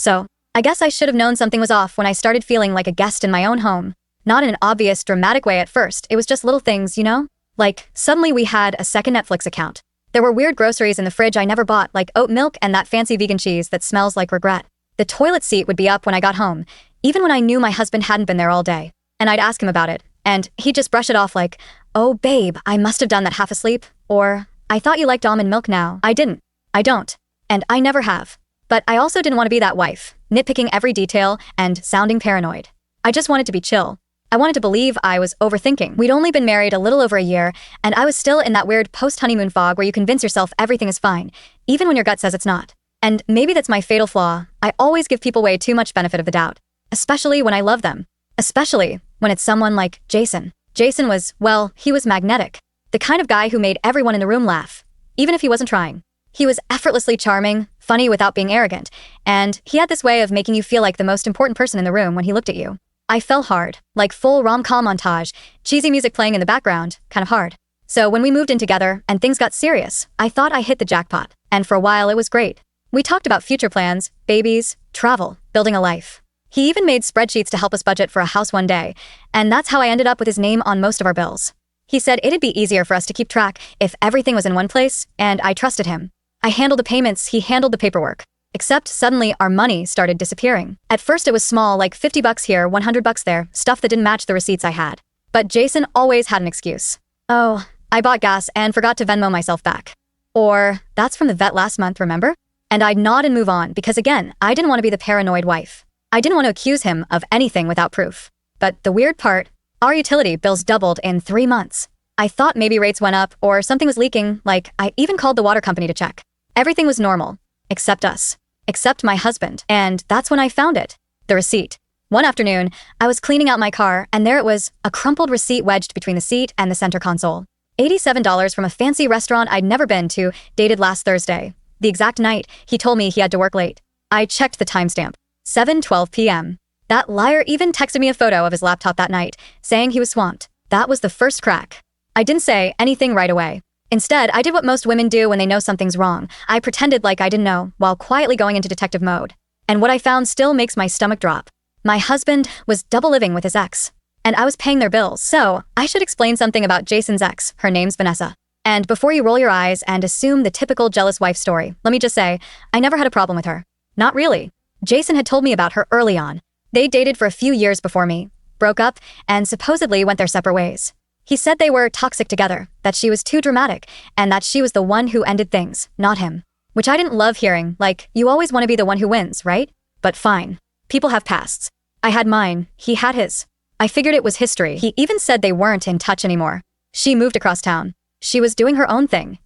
So, I guess I should have known something was off when I started feeling like a guest in my own home. Not in an obvious, dramatic way at first, it was just little things, you know? Like, suddenly we had a second Netflix account. There were weird groceries in the fridge I never bought, like oat milk and that fancy vegan cheese that smells like regret. The toilet seat would be up when I got home, even when I knew my husband hadn't been there all day. And I'd ask him about it, and he'd just brush it off like, "Oh babe, I must have done that half asleep," or, "I thought you liked almond milk now." I didn't. I don't. And I never have. But I also didn't want to be that wife, nitpicking every detail and sounding paranoid. I just wanted to be chill. I wanted to believe I was overthinking. We'd only been married a little over a year, and I was still in that weird post-honeymoon fog where you convince yourself everything is fine, even when your gut says it's not. And maybe that's my fatal flaw. I always give people way too much benefit of the doubt, especially when I love them. Especially when it's someone like Jason. Jason was, well, he was magnetic. The kind of guy who made everyone in the room laugh, even if he wasn't trying. He was effortlessly charming, funny without being arrogant, and he had this way of making you feel like the most important person in the room when he looked at you. I fell hard, like full rom-com montage, cheesy music playing in the background, kind of hard. So when we moved in together and things got serious, I thought I hit the jackpot, and for a while it was great. We talked about future plans, babies, travel, building a life. He even made spreadsheets to help us budget for a house one day, and that's how I ended up with his name on most of our bills. He said it'd be easier for us to keep track if everything was in one place, and I trusted him. I handled the payments, he handled the paperwork. Except suddenly our money started disappearing. At first it was small, like $50 here, $100 there, stuff that didn't match the receipts I had. But Jason always had an excuse. "Oh, I bought gas and forgot to Venmo myself back." Or, "That's from the vet last month, remember?" And I'd nod and move on because again, I didn't want to be the paranoid wife. I didn't want to accuse him of anything without proof. But the weird part, our utility bills doubled in 3 months. I thought maybe rates went up or something was leaking, like I even called the water company to check. Everything was normal, except us. Except my husband, and that's when I found it. The receipt. One afternoon, I was cleaning out my car, and there it was, a crumpled receipt wedged between the seat and the center console. $87 from a fancy restaurant I'd never been to, dated last Thursday. The exact night he told me he had to work late. I checked the timestamp. 7:12 p.m. That liar even texted me a photo of his laptop that night, saying he was swamped. That was the first crack. I didn't say anything right away. Instead, I did what most women do when they know something's wrong. I pretended like I didn't know, while quietly going into detective mode. And what I found still makes my stomach drop. My husband was double living with his ex, and I was paying their bills. So, I should explain something about Jason's ex. Her name's Vanessa. And before you roll your eyes and assume the typical jealous wife story, let me just say, I never had a problem with her. Not really. Jason had told me about her early on. They dated for a few years before me, broke up, and supposedly went their separate ways. He said they were toxic together, that she was too dramatic, and that she was the one who ended things, not him. Which I didn't love hearing, like, you always want to be the one who wins, right? But fine. People have pasts. I had mine, he had his. I figured it was history. He even said they weren't in touch anymore. She moved across town. She was doing her own thing.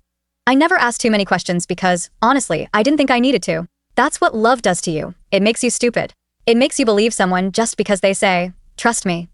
I never asked too many questions because, honestly, I didn't think I needed to. That's what love does to you. It makes you stupid. It makes you believe someone just because they say, "Trust me."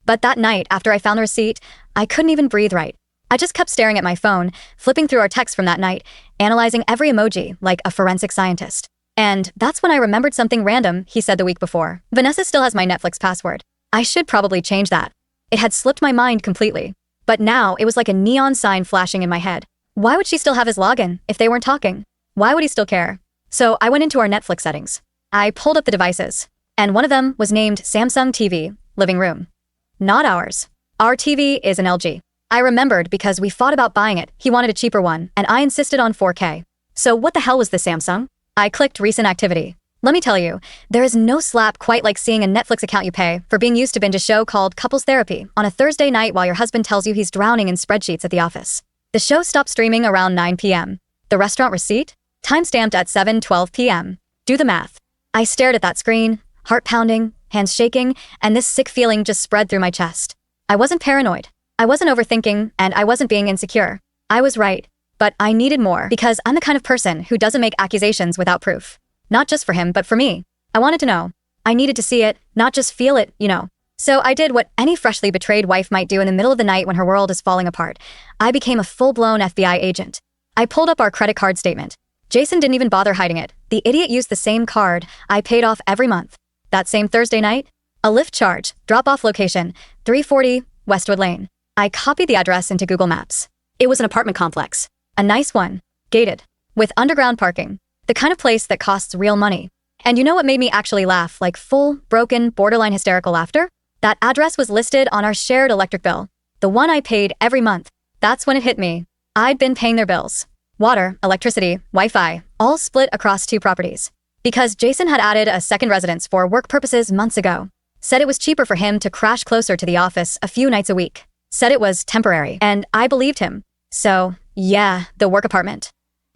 But that night, after I found the receipt, I couldn't even breathe right. I just kept staring at my phone, flipping through our texts from that night, analyzing every emoji like a forensic scientist. And that's when I remembered something random he said the week before. Vanessa still has my Netflix password. I should probably change that. It had slipped my mind completely. But now it was like a neon sign flashing in my head. Why would she still have his login if they weren't talking? Why would he still care? So I went into our Netflix settings. I pulled up the devices, and one of them was named Samsung TV, living room. Not ours. Our TV is an LG. I remembered because we fought about buying it. He wanted a cheaper one, and I insisted on 4K. So what the hell was the Samsung? I clicked recent activity. Let me tell you, there is no slap quite like seeing a Netflix account you pay for being used to binge a show called Couples Therapy on a Thursday night while your husband tells you he's drowning in spreadsheets at the office. The show stopped streaming around 9 p.m. The restaurant receipt? Timestamped at 7:12 p.m. Do the math. I stared at that screen, heart pounding, hands shaking, and this sick feeling just spread through my chest. I wasn't paranoid. I wasn't overthinking, and I wasn't being insecure. I was right. But I needed more because I'm the kind of person who doesn't make accusations without proof. Not just for him, but for me. I wanted to know. I needed to see it, not just feel it, you know. So I did what any freshly betrayed wife might do in the middle of the night when her world is falling apart. I became a full-blown FBI agent. I pulled up our credit card statement. Jason didn't even bother hiding it. The idiot used the same card I paid off every month. That same Thursday night, a Lyft charge, drop-off location, 340 Westwood Lane. I copied the address into Google Maps. It was an apartment complex. A nice one. Gated. With underground parking. The kind of place that costs real money. And you know what made me actually laugh, like full, broken, borderline hysterical laughter? That address was listed on our shared electric bill. The one I paid every month. That's when it hit me. I'd been paying their bills. Water, electricity, Wi-Fi, all split across 2 properties. Because Jason had added a second residence for work purposes months ago. Said it was cheaper for him to crash closer to the office a few nights a week. Said it was temporary, and I believed him. So, yeah, the work apartment.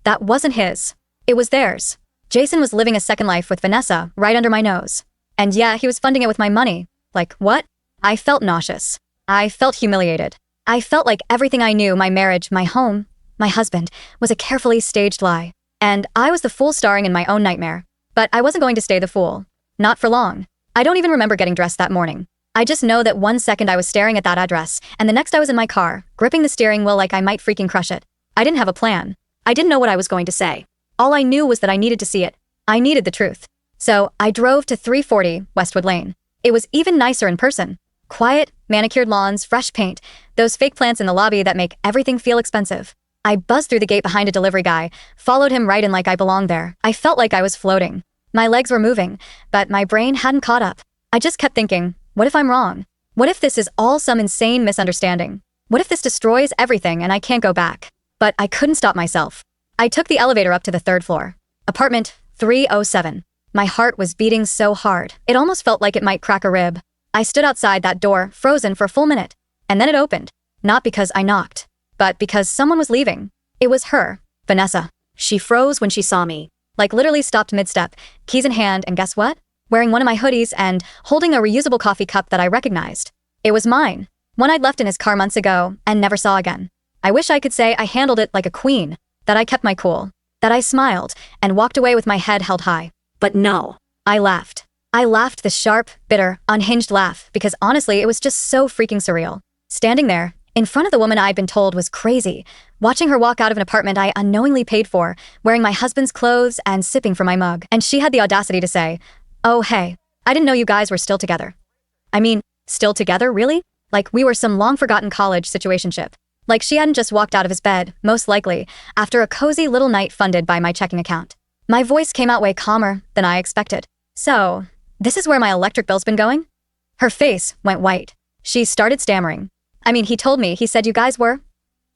That wasn't his. It was theirs. Jason was living a second life with Vanessa right under my nose. And yeah, he was funding it with my money. Like, what? I felt nauseous. I felt humiliated. I felt like everything I knew, my marriage, my home, my husband, was a carefully staged lie. And I was the fool starring in my own nightmare. But I wasn't going to stay the fool. Not for long. I don't even remember getting dressed that morning. I just know that one second I was staring at that address, and the next I was in my car, gripping the steering wheel like I might freaking crush it. I didn't have a plan. I didn't know what I was going to say. All I knew was that I needed to see it. I needed the truth. So I drove to 340 Westwood Lane. It was even nicer in person. Quiet, manicured lawns, fresh paint, those fake plants in the lobby that make everything feel expensive. I buzzed through the gate behind a delivery guy, followed him right in like I belonged there. I felt like I was floating. My legs were moving, but my brain hadn't caught up. I just kept thinking, what if I'm wrong? What if this is all some insane misunderstanding? What if this destroys everything and I can't go back? But I couldn't stop myself. I took the elevator up to the 3rd floor. Apartment 307. My heart was beating so hard, it almost felt like it might crack a rib. I stood outside that door, frozen for a full minute. And then it opened. Not because I knocked, but because someone was leaving. It was her, Vanessa. She froze when she saw me. Like literally stopped mid-step, keys in hand, and guess what? Wearing one of my hoodies and holding a reusable coffee cup that I recognized. It was mine. One I'd left in his car months ago and never saw again. I wish I could say I handled it like a queen, that I kept my cool, that I smiled and walked away with my head held high. But no. I laughed. I laughed the sharp, bitter, unhinged laugh because honestly it was just so freaking surreal. Standing there, in front of the woman I'd been told was crazy, watching her walk out of an apartment I unknowingly paid for, wearing my husband's clothes and sipping from my mug. And she had the audacity to say, "Oh hey, I didn't know you guys were still together." I mean, still together, really? Like we were some long-forgotten college situationship. Like she hadn't just walked out of his bed, most likely, after a cozy little night funded by my checking account. My voice came out way calmer than I expected. "So, this is where my electric bill's been going?" Her face went white. She started stammering. He said you guys were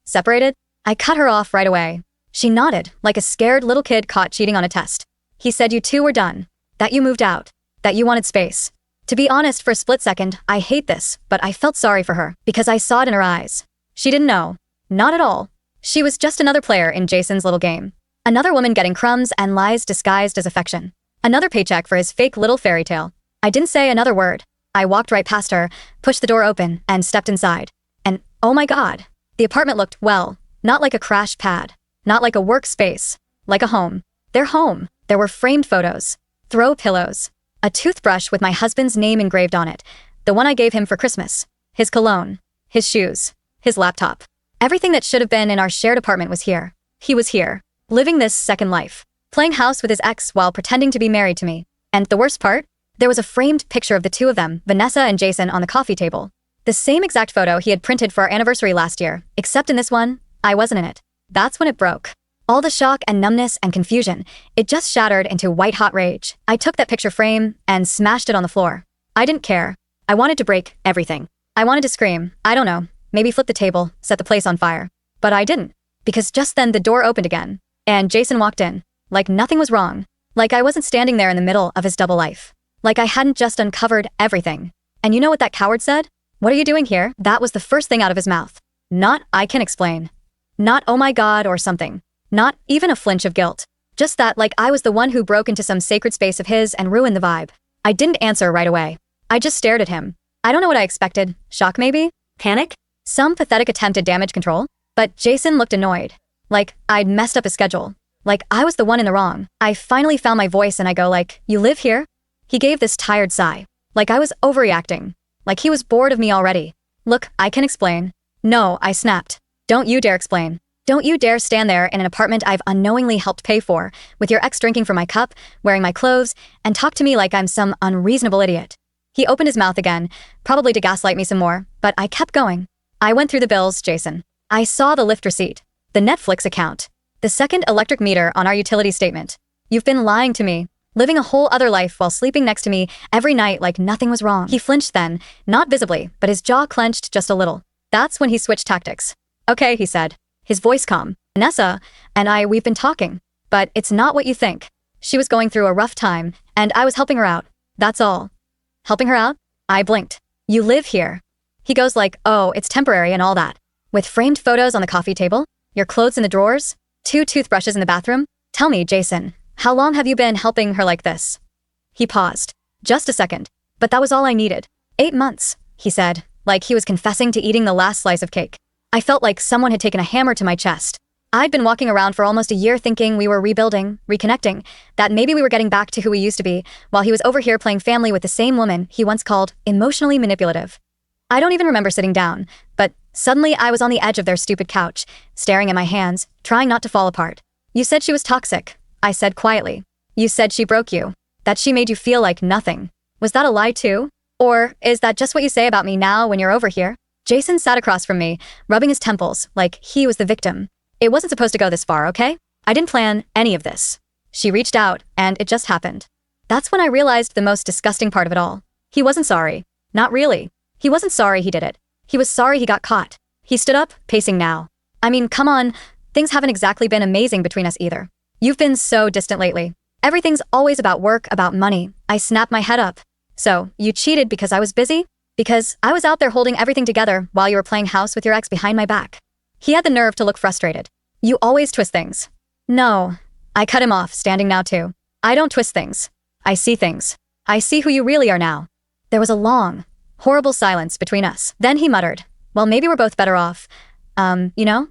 separated? I cut her off right away. She nodded, like a scared little kid caught cheating on a test. He said you two were done. That you moved out. That you wanted space. To be honest, for a split second, I hate this, but I felt sorry for her, because I saw it in her eyes. She didn't know. Not at all. She was just another player in Jason's little game. Another woman getting crumbs and lies disguised as affection. Another paycheck for his fake little fairy tale. I didn't say another word. I walked right past her, pushed the door open, and stepped inside. And, oh my God, the apartment looked, well, not like a crash pad. Not like a workspace. Like a home. Their home. There were framed photos. Throw pillows. A toothbrush with my husband's name engraved on it. The one I gave him for Christmas. His cologne. His shoes. His laptop. Everything that should have been in our shared apartment was here. He was here. Living this second life. Playing house with his ex while pretending to be married to me. And the worst part? There was a framed picture of the two of them, Vanessa and Jason, on the coffee table. The same exact photo he had printed for our anniversary last year, except in this one, I wasn't in it. That's when it broke. All the shock and numbness and confusion, it just shattered into white-hot rage. I took that picture frame and smashed it on the floor. I didn't care. I wanted to break everything. I wanted to scream, I don't know, maybe flip the table, set the place on fire. But I didn't, because just then the door opened again, and Jason walked in, like nothing was wrong, like I wasn't standing there in the middle of his double life, like I hadn't just uncovered everything. And you know what that coward said? "What are you doing here?" That was the first thing out of his mouth. Not, "I can explain." Not, "Oh my God," or something. Not even a flinch of guilt. Just that, like I was the one who broke into some sacred space of his and ruined the vibe. I didn't answer right away. I just stared at him. I don't know what I expected. Shock maybe? Panic? Some pathetic attempt at damage control? But Jason looked annoyed. Like I'd messed up his schedule. Like I was the one in the wrong. I finally found my voice and I go like, "You live here?" He gave this tired sigh. Like I was overreacting. Like he was bored of me already. "Look, I can explain." "No," I snapped. "Don't you dare explain. Don't you dare stand there in an apartment I've unknowingly helped pay for, with your ex drinking from my cup, wearing my clothes, and talk to me like I'm some unreasonable idiot." He opened his mouth again, probably to gaslight me some more, but I kept going. I went through the bills, Jason. I saw the Lyft receipt, the Netflix account, the second electric meter on our utility statement. "You've been lying to me." living a whole other life while sleeping next to me every night like nothing was wrong. He flinched then, not visibly, but his jaw clenched just a little. That's when he switched tactics. Okay, he said, his voice calm. Vanessa and we've been talking, but it's not what you think. She was going through a rough time, and I was helping her out. That's all. Helping her out? I blinked. You live here. He goes like, oh, it's temporary and all that. With framed photos on the coffee table, your clothes in the drawers, 2 toothbrushes in the bathroom. Tell me, Jason, how long have you been helping her like this? He paused. Just a second. But that was all I needed. 8 months, he said, like he was confessing to eating the last slice of cake. I felt like someone had taken a hammer to my chest. I'd been walking around for almost a year thinking we were rebuilding, reconnecting, that maybe we were getting back to who we used to be, while he was over here playing family with the same woman he once called emotionally manipulative. I don't even remember sitting down, but suddenly I was on the edge of their stupid couch, staring at my hands, trying not to fall apart. You said she was toxic, I said quietly. You said she broke you, that she made you feel like nothing. Was that a lie too? Or is that just what you say about me now when you're over here? Jason sat across from me, rubbing his temples like he was the victim. It wasn't supposed to go this far, okay? I didn't plan any of this. She reached out, and it just happened. That's when I realized the most disgusting part of it all. He wasn't sorry. Not really. He wasn't sorry he did it. He was sorry he got caught. He stood up, pacing now. I mean, come on, things haven't exactly been amazing between us either. You've been so distant lately. Everything's always about work, about money. I snapped my head up. So, you cheated because I was busy? Because I was out there holding everything together while you were playing house with your ex behind my back. He had the nerve to look frustrated. You always twist things. No. I cut him off, standing now too. I don't twist things. I see things. I see who you really are now. There was a long, horrible silence between us. Then he muttered, well, maybe we're both better off. You know?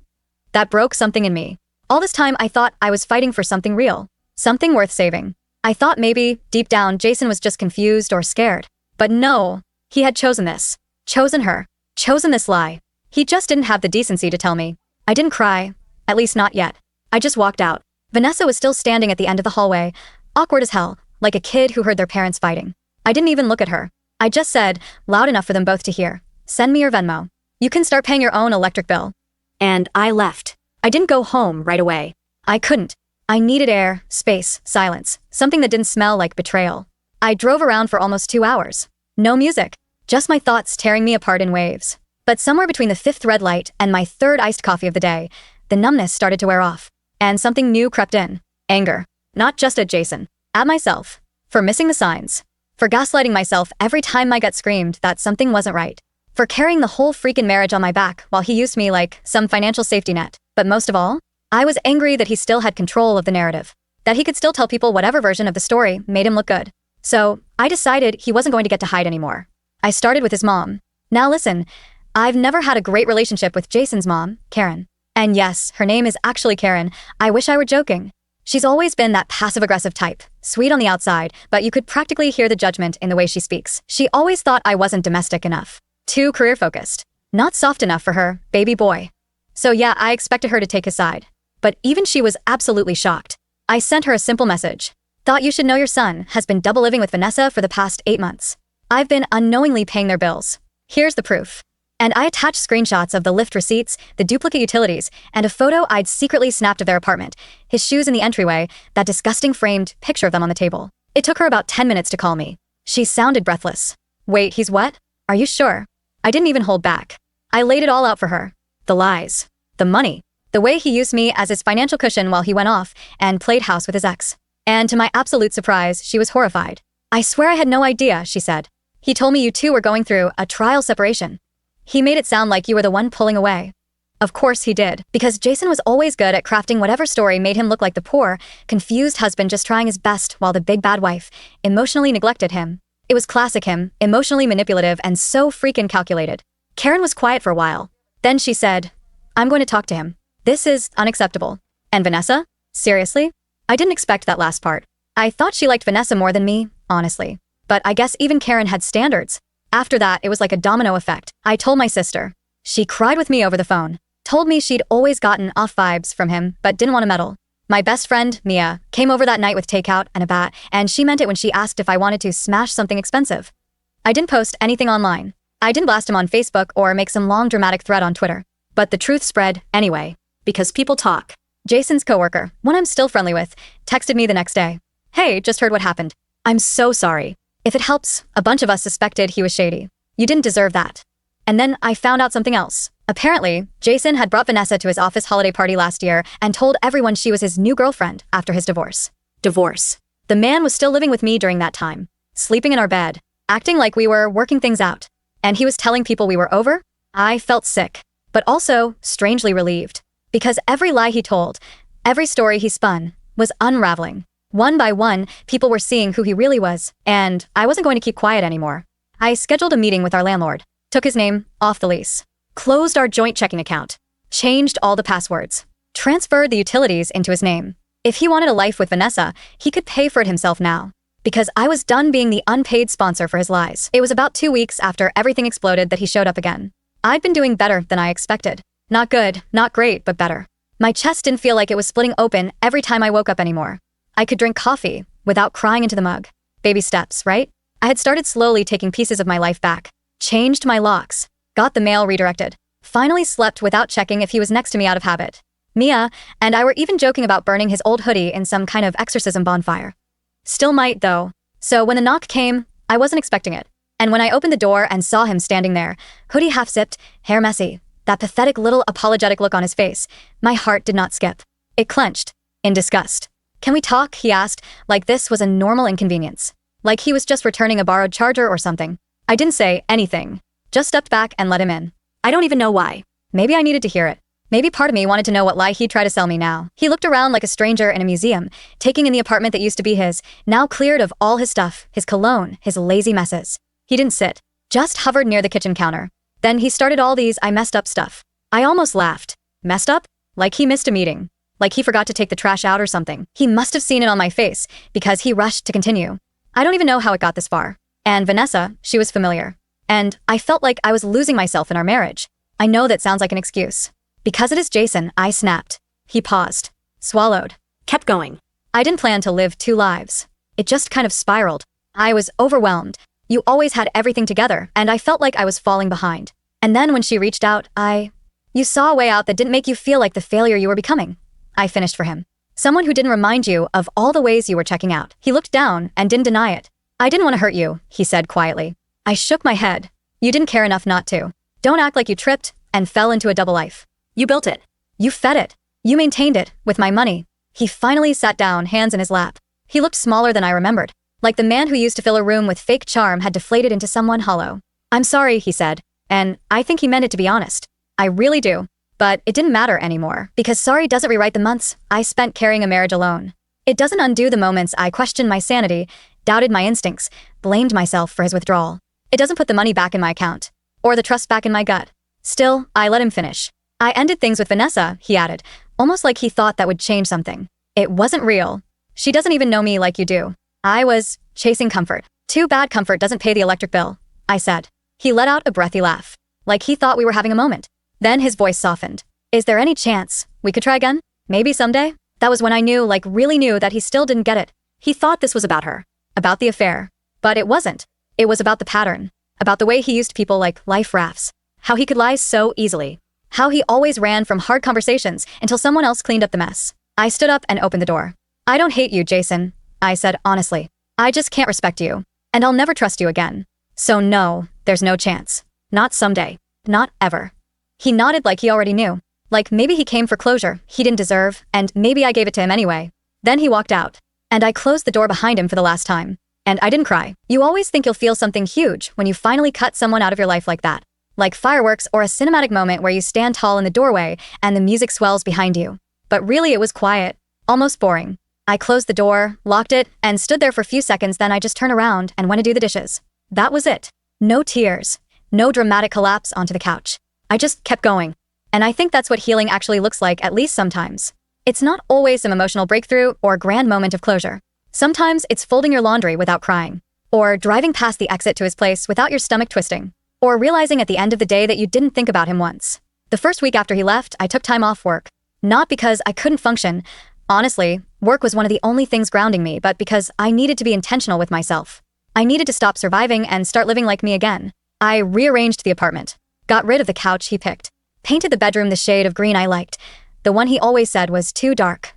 That broke something in me. All this time I thought I was fighting for something real. Something worth saving. I thought maybe, deep down, Jason was just confused or scared. But no. He had chosen this. Chosen her. Chosen this lie. He just didn't have the decency to tell me. I didn't cry. At least not yet. I just walked out. Vanessa was still standing at the end of the hallway, awkward as hell, like a kid who heard their parents fighting. I didn't even look at her. I just said, loud enough for them both to hear, send me your Venmo. You can start paying your own electric bill. And I left. I didn't go home right away. I couldn't. I needed air, space, silence, something that didn't smell like betrayal. I drove around for almost 2 hours. No music. Just my thoughts tearing me apart in waves. But somewhere between the 5th red light and my 3rd iced coffee of the day, the numbness started to wear off. And something new crept in. Anger. Not just at Jason. At myself. For missing the signs. For gaslighting myself every time my gut screamed that something wasn't right. For carrying the whole freaking marriage on my back while he used me like some financial safety net. But most of all, I was angry that he still had control of the narrative. That he could still tell people whatever version of the story made him look good. So, I decided he wasn't going to get to hide anymore. I started with his mom. Now listen, I've never had a great relationship with Jason's mom, Karen. And yes, her name is actually Karen. I wish I were joking. She's always been that passive-aggressive type, sweet on the outside, but you could practically hear the judgment in the way she speaks. She always thought I wasn't domestic enough. Too career-focused. Not soft enough for her, baby boy. So yeah, I expected her to take his side. But even she was absolutely shocked. I sent her a simple message. Thought you should know your son has been double living with Vanessa for the past 8 months. I've been unknowingly paying their bills. Here's the proof. And I attached screenshots of the Lyft receipts, the duplicate utilities, and a photo I'd secretly snapped of their apartment, his shoes in the entryway, that disgusting framed picture of them on the table. It took her about 10 minutes to call me. She sounded breathless. Wait, he's what? Are you sure? I didn't even hold back. I laid it all out for her. The lies. The money. The way he used me as his financial cushion while he went off and played house with his ex. And to my absolute surprise, she was horrified. I swear I had no idea, she said. He told me you two were going through a trial separation. He made it sound like you were the one pulling away. Of course he did, because Jason was always good at crafting whatever story made him look like the poor, confused husband just trying his best while the big bad wife emotionally neglected him. It was classic him, emotionally manipulative and so freaking calculated. Karen was quiet for a while. Then she said, I'm going to talk to him. This is unacceptable. And Vanessa? Seriously? I didn't expect that last part. I thought she liked Vanessa more than me, honestly. But I guess even Karen had standards. After that, it was like a domino effect. I told my sister. She cried with me over the phone. Told me she'd always gotten off vibes from him, but didn't want to meddle. My best friend, Mia, came over that night with takeout and a bat, and she meant it when she asked if I wanted to smash something expensive. I didn't post anything online. I didn't blast him on Facebook or make some long dramatic thread on Twitter. But the truth spread anyway, because people talk. Jason's coworker, one I'm still friendly with, texted me the next day. Hey, just heard what happened. I'm so sorry. If it helps, a bunch of us suspected he was shady. You didn't deserve that. And then I found out something else. Apparently, Jason had brought Vanessa to his office holiday party last year and told everyone she was his new girlfriend after his divorce. Divorce. The man was still living with me during that time, sleeping in our bed, acting like we were working things out. And he was telling people we were over? I felt sick, but also strangely relieved. Because every lie he told, every story he spun, was unraveling. One by one, people were seeing who he really was, and I wasn't going to keep quiet anymore. I scheduled a meeting with our landlord, took his name off the lease, closed our joint checking account, changed all the passwords, transferred the utilities into his name. If he wanted a life with Vanessa, he could pay for it himself now. Because I was done being the unpaid sponsor for his lies. It was about 2 weeks after everything exploded that he showed up again. I'd been doing better than I expected. Not good, not great, but better. My chest didn't feel like it was splitting open every time I woke up anymore. I could drink coffee without crying into the mug. Baby steps, right? I had started slowly taking pieces of my life back, changed my locks, got the mail redirected, finally slept without checking if he was next to me out of habit. Mia and I were even joking about burning his old hoodie in some kind of exorcism bonfire. Still might, though. So when the knock came, I wasn't expecting it. And when I opened the door and saw him standing there, hoodie half-zipped, hair messy, that pathetic little apologetic look on his face, my heart did not skip. It clenched, in disgust. Can we talk? He asked, like this was a normal inconvenience. Like he was just returning a borrowed charger or something. I didn't say anything. Just stepped back and let him in. I don't even know why. Maybe I needed to hear it. Maybe part of me wanted to know what lie he'd try to sell me now. He looked around like a stranger in a museum, taking in the apartment that used to be his, now cleared of all his stuff, his cologne, his lazy messes. He didn't sit, just hovered near the kitchen counter. Then he started all these I messed up stuff. I almost laughed. Messed up? Like he missed a meeting. Like he forgot to take the trash out or something. He must have seen it on my face, because he rushed to continue. I don't even know how it got this far. And Vanessa, she was familiar. And I felt like I was losing myself in our marriage. I know that sounds like an excuse. Because it is Jason, I snapped. He paused, swallowed, kept going. I didn't plan to live 2 lives. It just kind of spiraled. I was overwhelmed. You always had everything together, and I felt like I was falling behind. And then when she reached out, You saw a way out that didn't make you feel like the failure you were becoming. I finished for him. Someone who didn't remind you of all the ways you were checking out. He looked down and didn't deny it. I didn't want to hurt you, he said quietly. I shook my head. You didn't care enough not to. Don't act like you tripped and fell into a double life. You built it. You fed it. You maintained it, with my money. He finally sat down, hands in his lap. He looked smaller than I remembered. Like the man who used to fill a room with fake charm had deflated into someone hollow. I'm sorry, he said. And I think he meant it to be honest. I really do. But it didn't matter anymore, because sorry doesn't rewrite the months I spent carrying a marriage alone. It doesn't undo the moments I questioned my sanity, doubted my instincts, blamed myself for his withdrawal. It doesn't put the money back in my account, or the trust back in my gut. Still, I let him finish. I ended things with Vanessa, he added, almost like he thought that would change something. It wasn't real. She doesn't even know me like you do. I was chasing comfort. Too bad comfort doesn't pay the electric bill, I said. He let out a breathy laugh, like he thought we were having a moment. Then his voice softened. Is there any chance we could try again? Maybe someday? That was when I knew, like really knew, that he still didn't get it. He thought this was about her, about the affair. But it wasn't. It was about the pattern, about the way he used people like life rafts, how he could lie so easily, how he always ran from hard conversations until someone else cleaned up the mess. I stood up and opened the door. I don't hate you, Jason, I said honestly. I just can't respect you, and I'll never trust you again. So no, there's no chance. Not someday. Not ever. He nodded like he already knew. Like maybe he came for closure he didn't deserve, and maybe I gave it to him anyway. Then he walked out, and I closed the door behind him for the last time. And I didn't cry. You always think you'll feel something huge when you finally cut someone out of your life like that. Like fireworks or a cinematic moment where you stand tall in the doorway and the music swells behind you. But really it was quiet, almost boring. I closed the door, locked it, and stood there for a few seconds. Then I just turned around and went to do the dishes. That was it. No tears. No dramatic collapse onto the couch. I just kept going. And I think that's what healing actually looks like, at least sometimes. It's not always some emotional breakthrough or a grand moment of closure. Sometimes it's folding your laundry without crying, or driving past the exit to his place without your stomach twisting, or realizing at the end of the day that you didn't think about him once. The first week after he left, I took time off work. Not because I couldn't function. Honestly, work was one of the only things grounding me, but because I needed to be intentional with myself. I needed to stop surviving and start living like me again. I rearranged the apartment, got rid of the couch he picked, painted the bedroom the shade of green I liked, the one he always said was too dark.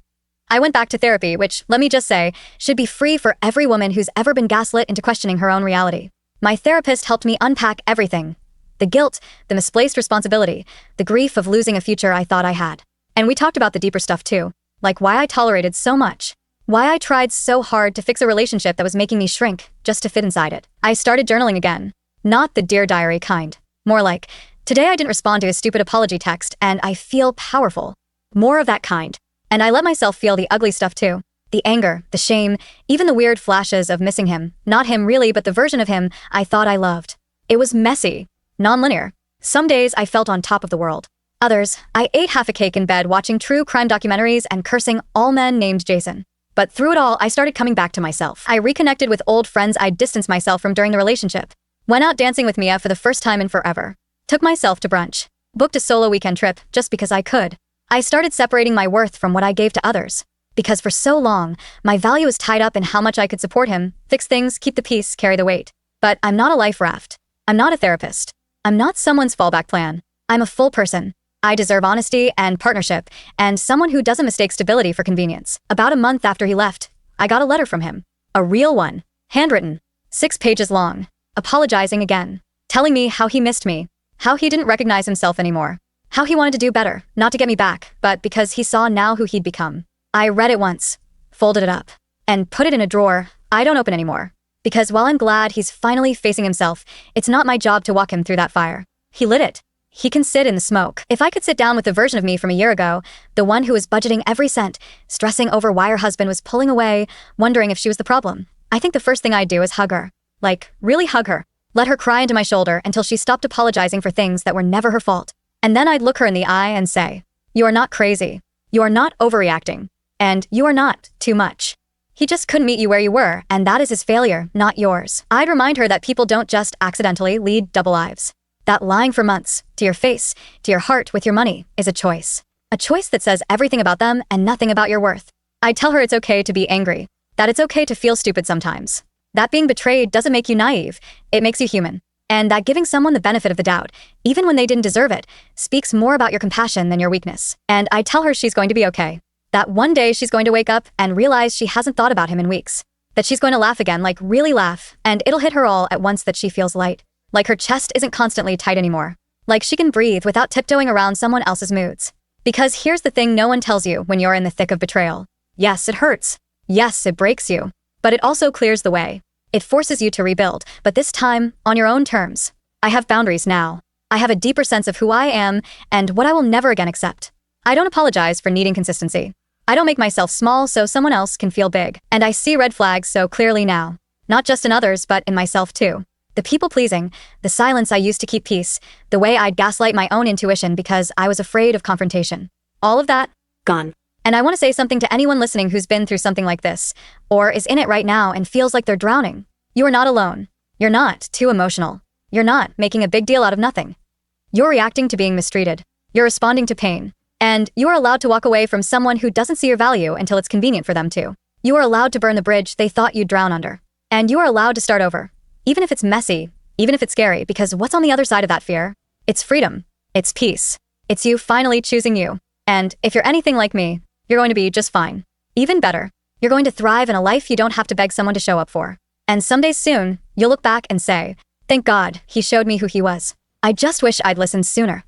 I went back to therapy, which, let me just say, should be free for every woman who's ever been gaslit into questioning her own reality. My therapist helped me unpack everything. The guilt, the misplaced responsibility, the grief of losing a future I thought I had. And we talked about the deeper stuff too, like why I tolerated so much. Why I tried so hard to fix a relationship that was making me shrink, just to fit inside it. I started journaling again. Not the Dear Diary kind. More like, today I didn't respond to his stupid apology text, and I feel powerful. More of that kind. And I let myself feel the ugly stuff too. The anger, the shame, even the weird flashes of missing him. Not him really, but the version of him I thought I loved. It was messy, non-linear. Some days I felt on top of the world. Others, I ate half a cake in bed watching true crime documentaries and cursing all men named Jason. But through it all, I started coming back to myself. I reconnected with old friends I'd distanced myself from during the relationship. Went out dancing with Mia for the first time in forever. Took myself to brunch. Booked a solo weekend trip just because I could. I started separating my worth from what I gave to others. Because for so long, my value was tied up in how much I could support him, fix things, keep the peace, carry the weight. But I'm not a life raft. I'm not a therapist. I'm not someone's fallback plan. I'm a full person. I deserve honesty and partnership, and someone who doesn't mistake stability for convenience. About a month after he left, I got a letter from him. A real one. Handwritten. 6 pages long. Apologizing again. Telling me how he missed me. How he didn't recognize himself anymore. How he wanted to do better, not to get me back, but because he saw now who he'd become. I read it once, folded it up, and put it in a drawer I don't open anymore. Because while I'm glad he's finally facing himself, it's not my job to walk him through that fire. He lit it. He can sit in the smoke. If I could sit down with the version of me from a year ago, the one who was budgeting every cent, stressing over why her husband was pulling away, wondering if she was the problem, I think the first thing I'd do is hug her. Like, really hug her. Let her cry into my shoulder until she stopped apologizing for things that were never her fault. And then I'd look her in the eye and say, "You are not crazy. You are not overreacting. And you are not too much. He just couldn't meet you where you were, and that is his failure, not yours." I'd remind her that people don't just accidentally lead double lives. That lying for months, to your face, to your heart with your money, is a choice. A choice that says everything about them and nothing about your worth. I'd tell her it's okay to be angry. That it's okay to feel stupid sometimes. That being betrayed doesn't make you naive. It makes you human. And that giving someone the benefit of the doubt, even when they didn't deserve it, speaks more about your compassion than your weakness. And I tell her she's going to be okay. That one day she's going to wake up and realize she hasn't thought about him in weeks. That she's going to laugh again, like really laugh, and it'll hit her all at once that she feels light. Like her chest isn't constantly tight anymore. Like she can breathe without tiptoeing around someone else's moods. Because here's the thing no one tells you when you're in the thick of betrayal. Yes, it hurts. Yes, it breaks you. But it also clears the way. It forces you to rebuild, but this time, on your own terms. I have boundaries now. I have a deeper sense of who I am and what I will never again accept. I don't apologize for needing consistency. I don't make myself small so someone else can feel big. And I see red flags so clearly now. Not just in others, but in myself too. The people-pleasing, the silence I used to keep peace, the way I'd gaslight my own intuition because I was afraid of confrontation. All of that, gone. And I want to say something to anyone listening who's been through something like this, or is in it right now and feels like they're drowning. You are not alone. You're not too emotional. You're not making a big deal out of nothing. You're reacting to being mistreated. You're responding to pain. And you are allowed to walk away from someone who doesn't see your value until it's convenient for them to. You are allowed to burn the bridge they thought you'd drown under. And you are allowed to start over. Even if it's messy, even if it's scary, because what's on the other side of that fear? It's freedom. It's peace. It's you finally choosing you. And if you're anything like me, you're going to be just fine. Even better. You're going to thrive in a life you don't have to beg someone to show up for. And someday soon, you'll look back and say, "Thank God, he showed me who he was. I just wish I'd listened sooner."